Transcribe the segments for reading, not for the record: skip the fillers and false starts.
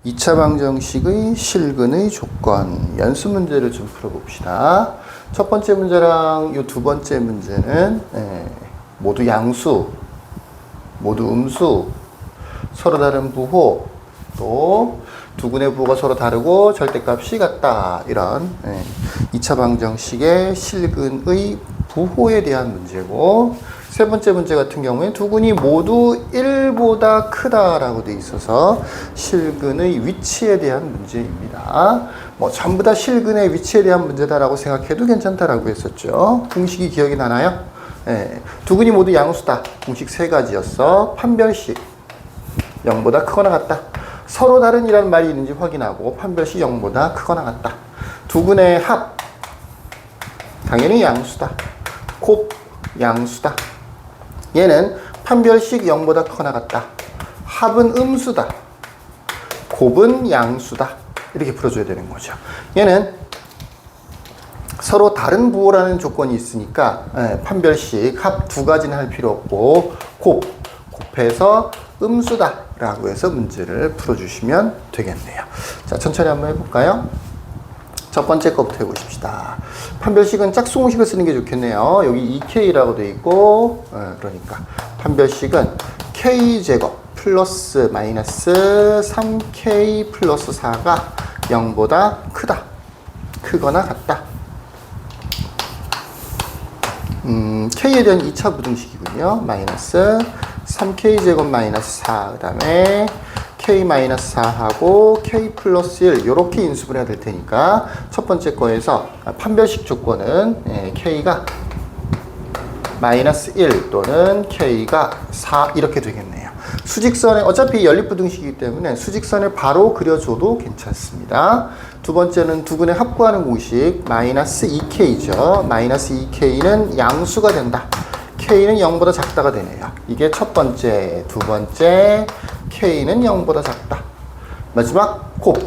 2차 방정식의 실근의 조건 연습 문제를 좀 풀어봅시다. 첫 번째 문제랑 이 두 번째 문제는 모두 양수, 모두 음수, 서로 다른 부호, 또 두근의 부호가 서로 다르고 절대값이 같다. 이런 2차 방정식의 실근의 부호에 대한 문제고, 세 번째 문제 같은 경우에 두근이 모두 1보다 크다라고 되어 있어서 실근의 위치에 대한 문제입니다. 전부 다 실근의 위치에 대한 문제다라고 생각해도 괜찮다라고 했었죠. 공식이 기억이 나나요? 두근이 모두 양수다. 공식 세 가지였어. 판별식 0보다 크거나 같다. 서로 다른 이라는 말이 있는지 확인하고 판별식 0보다 크거나 같다. 두근의 합 당연히 양수다. 곱 양수다. 얘는 판별식 0보다 크거나 같다. 합은 음수다. 곱은 양수다. 이렇게 풀어줘야 되는 거죠. 얘는 서로 다른 부호라는 조건이 있으니까 판별식 합 두 가지는 할 필요 없고 곱해서 음수다 라고 해서 문제를 풀어주시면 되겠네요. 자, 천천히 한번 해볼까요? 첫 번째 거부터 해보십시다. 판별식은 짝수공식을 쓰는 게 좋겠네요. 여기 2k라고 되어 있고, 그러니까 판별식은 k제곱 플러스 마이너스 3k 플러스 4가 0보다 크다. 크거나 같다. k에 대한 2차 부등식이군요. 마이너스 3k제곱 마이너스 4, 그 다음에 k-4하고 k 플러스 1 이렇게 인수분해가 될 테니까 첫 번째 거에서 판별식 조건은 k가 마이너스 1 또는 k가 4 이렇게 되겠네요. 수직선에 어차피 연립부등식이기 때문에 수직선을 바로 그려줘도 괜찮습니다. 두 번째는 두근의 합구하는 공식 마이너스 2k죠. 마이너스 2k는 양수가 된다. k는 0보다 작다가 되네요. 이게 첫 번째, 두 번째 k는 0보다 작다. 마지막 곱.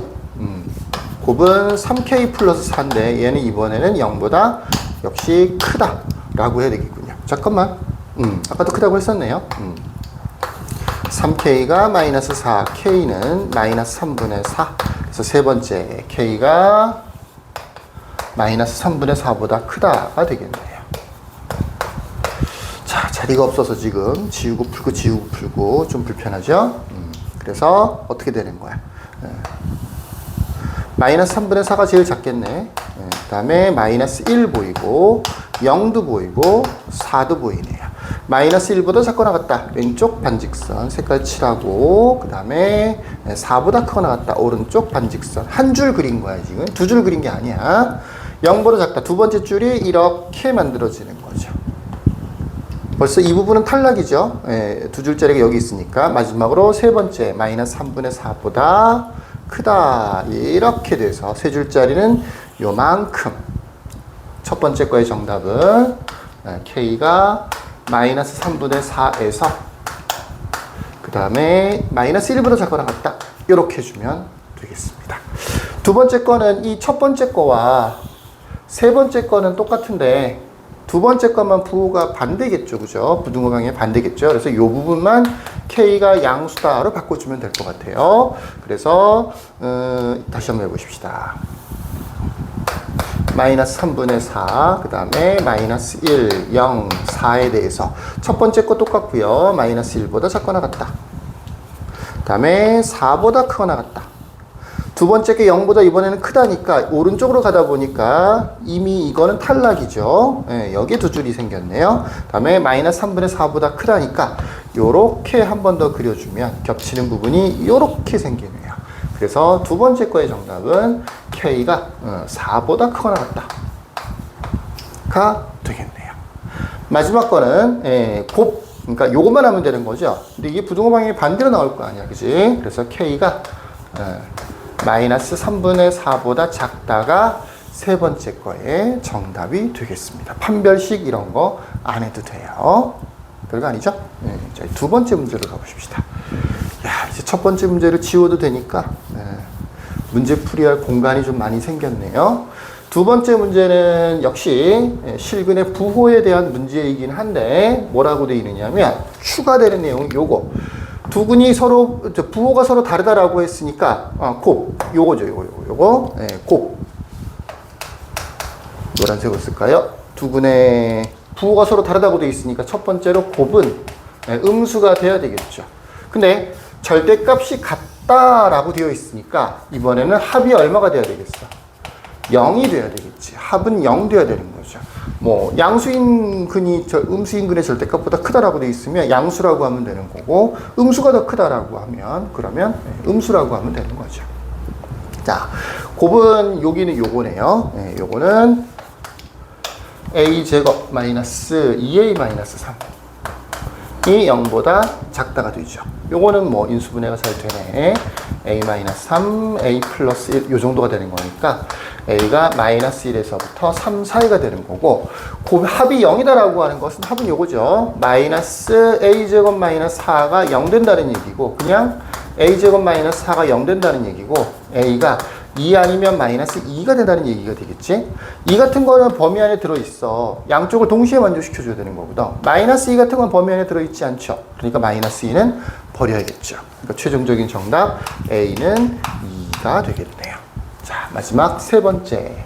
곱은 3k 플러스 4인데 얘는 이번에는 0보다 역시 크다 라고 해야 되겠군요. 잠깐만. 아까도 크다고 했었네요. 3k가 마이너스 4, k는 마이너스 3분의 4. 그래서 세 번째 k가 마이너스 3분의 4보다 크다가 되겠네요. 자, 자리가 없어서 지금 지우고 풀고 좀 불편하죠? 그래서 어떻게 되는 거야? 마이너스 3분의 4가 제일 작겠네. 그 다음에 마이너스 1 보이고 0도 보이고 4도 보이네요. 마이너스 1보다 작거나 같다. 왼쪽 반직선 색깔 칠하고, 그 다음에 4보다 크거나 같다. 오른쪽 반직선. 한 줄 그린 거야 지금. 두 줄 그린 게 아니야. 0보다 작다. 두 번째 줄이 이렇게 만들어지는 거죠. 벌써 이 부분은 탈락이죠. 두 줄짜리가 여기 있으니까. 마지막으로 세 번째 마이너스 3분의 4보다 크다. 이렇게 돼서 세 줄짜리는 요만큼. 첫 번째 거의 정답은 k가 마이너스 3분의 4에서 그 다음에 마이너스 1보다 작거나 같다. 이렇게 해주면 되겠습니다. 두 번째 거는 이 첫 번째 거와 세 번째 거는 똑같은데 두 번째 것만 부호가 반대겠죠. 그죠? 부등호 방향이 반대겠죠. 그래서 이 부분만 k가 양수다로 바꿔주면 될 것 같아요. 그래서 다시 한번 해보십시다. 마이너스 3분의 4, 그 다음에 마이너스 1, 0, 4에 대해서 첫 번째 거 똑같고요. 마이너스 1보다 작거나 같다. 그 다음에 4보다 크거나 같다. 두 번째 게 0보다 이번에는 크다니까 오른쪽으로 가다 보니까 이미 이거는 탈락이죠. 여기 두 줄이 생겼네요. 그 다음에 마이너스 3분의 4보다 크다니까 요렇게 한 번 더 그려주면 겹치는 부분이 요렇게 생기네요. 그래서 두 번째 거의 정답은 k가 4보다 크거나 같다가 되겠네요. 마지막 거는 그러니까 요것만 하면 되는 거죠. 근데 이게 부등호 방향이 반대로 나올 거 아니야, 그지? 그래서 k가 마이너스 3분의 4보다 작다가 세 번째 거의 정답이 되겠습니다. 판별식 이런 거 안 해도 돼요. 별거 아니죠? 자, 두 번째 문제로 가보십시다. 야, 이제 첫 번째 문제를 지워도 되니까 문제 풀이할 공간이 좀 많이 생겼네요. 두 번째 문제는 역시 실근의 부호에 대한 문제이긴 한데 뭐라고 되어 있느냐면 추가되는 내용이 요거. 두근이 서로 부호가 서로 다르다라고 했으니까 곱 요거죠. 요거 곱 노란색을 쓸까요? 두근의 부호가 서로 다르다고 되어 있으니까 첫 번째로 곱은 음수가 돼야 되겠죠. 근데 절대값이 같다라고 되어 있으니까 이번에는 합이 얼마가 돼야 되겠어? 0이 돼야 되겠지. 합은 0 돼야 되는 거죠. 뭐 양수인 근이 음수인 근의 절대값보다 크다라고 되어 있으면 양수라고 하면 되는 거고, 음수가 더 크다라고 하면 그러면 음수라고 하면 되는 거죠. 자, 곱은 여기는 요거네요. 요거는 a제곱 마이너스 2a 마이너스 3이 0보다 작다가 되죠. 요거는 뭐 인수분해가 잘 되네. a 마이너스 3, a 플러스 1 요 정도가 되는 거니까 a가 마이너스 1에서부터 3 사이가 되는 거고, 그 합이 0이다라고 하는 것은 합은 요거죠. 마이너스 a제곱 마이너스 4가 0 된다는 얘기고, 그냥 a제곱 마이너스 4가 0 된다는 얘기고, a가 2 아니면 마이너스 2가 된다는 얘기가 되겠지. 이 같은 거는 범위 안에 들어있어. 양쪽을 동시에 만족시켜줘야 되는 거거든. 마이너스 2 같은 건 범위 안에 들어있지 않죠. 그러니까 마이너스 2는 버려야겠죠. 그러니까 최종적인 정답 A는 2가 되겠네요. 자, 마지막 세 번째.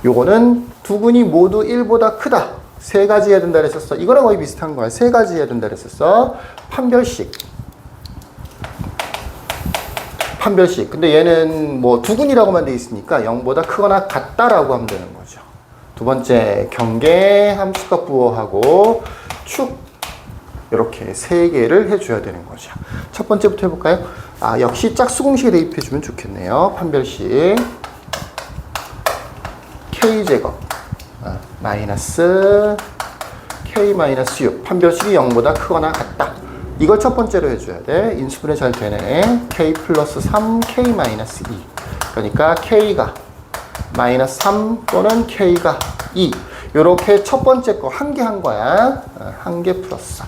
요거는 두근이 모두 1보다 크다. 세 가지 해야 된다 그랬었어. 이거랑 거의 비슷한 거야. 세 가지 해야 된다 그랬었어. 판별식. 근데 얘는 뭐 두근이라고만 돼 있으니까 0보다 크거나 같다라고 하면 되는 거죠. 두 번째, 경계, 함수값 부호하고 축. 이렇게 세 개를 해줘야 되는 거죠. 첫 번째부터 해볼까요? 역시 짝수공식에 대입해주면 좋겠네요. 판별식. k제곱 마이너스 k 마이너스 6. 판별식이 0보다 크거나 같다. 이걸 첫 번째로 해줘야 돼. 인수분해 잘 되네. k 플러스 3, k 마이너스 2. 그러니까 k가 마이너스 3 또는 k가 2. 요렇게 첫 번째 거 한 개 한 거야. 한 개 풀었어.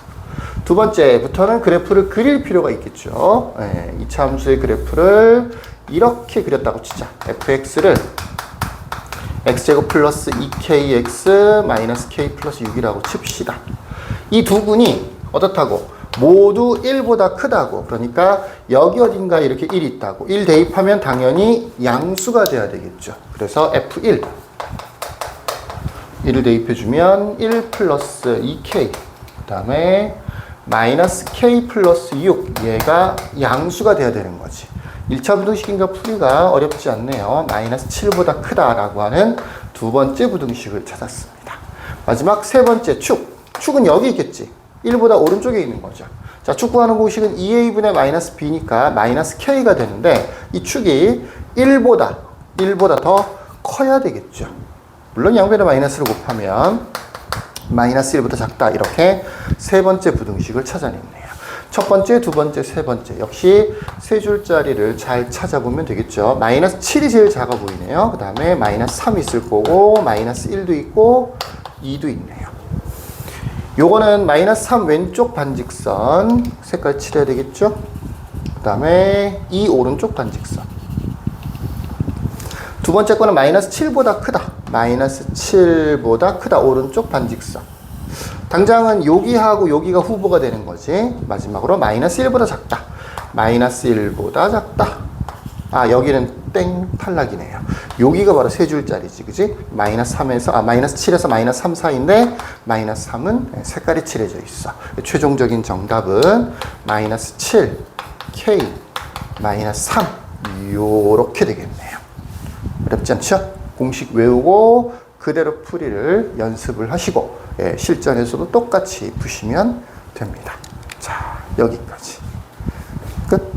두 번째부터는 그래프를 그릴 필요가 있겠죠. 이차 함수의 그래프를 이렇게 그렸다고 치자. fx를 x제곱 플러스 2kx 마이너스 k 플러스 6이라고 칩시다. 이 두 근이 어떻다고? 모두 1보다 크다고. 그러니까 여기 어딘가 이렇게 1이 있다고. 1 대입하면 당연히 양수가 돼야 되겠죠. 그래서 f1 1을 대입해주면 1 플러스 2k 그 다음에 마이너스 k 플러스 6 얘가 양수가 돼야 되는 거지. 1차 부등식인가 풀이가 어렵지 않네요. 마이너스 7보다 크다라고 하는 두 번째 부등식을 찾았습니다. 마지막 세 번째 축. 축은 여기 있겠지. 1보다 오른쪽에 있는 거죠. 자, 축 구하는 공식은 2a분의 마이너스 b니까 마이너스 k가 되는데 이 축이 1보다 더 커야 되겠죠. 물론 양변에 마이너스를 곱하면 마이너스 1보다 작다. 이렇게 세 번째 부등식을 찾아냈네요. 첫 번째, 두 번째, 세 번째. 역시 세 줄짜리를 잘 찾아보면 되겠죠. 마이너스 7이 제일 작아 보이네요. 그 다음에 마이너스 3 있을 거고, 마이너스 1도 있고, 2도 있네요. 요거는 마이너스 3 왼쪽 반직선 색깔 칠해야 되겠죠. 그 다음에 2 오른쪽 반직선. 두 번째 거는 마이너스 7보다 크다. 마이너스 7보다 크다. 오른쪽 반직선. 당장은 여기하고 여기가 후보가 되는 거지. 마지막으로 마이너스 1보다 작다. 마이너스 1보다 작다. 여기는 땡 탈락이네요. 여기가 바로 세 줄짜리지, 그지? 마이너스 7에서 마이너스 3 사이인데 마이너스 3은 색깔이 칠해져 있어. 최종적인 정답은 마이너스 7, k, 마이너스 3 요렇게 되겠네요. 어렵지 않죠? 공식 외우고 그대로 풀이를 연습을 하시고 실전에서도 똑같이 푸시면 됩니다. 자, 여기까지. 끝.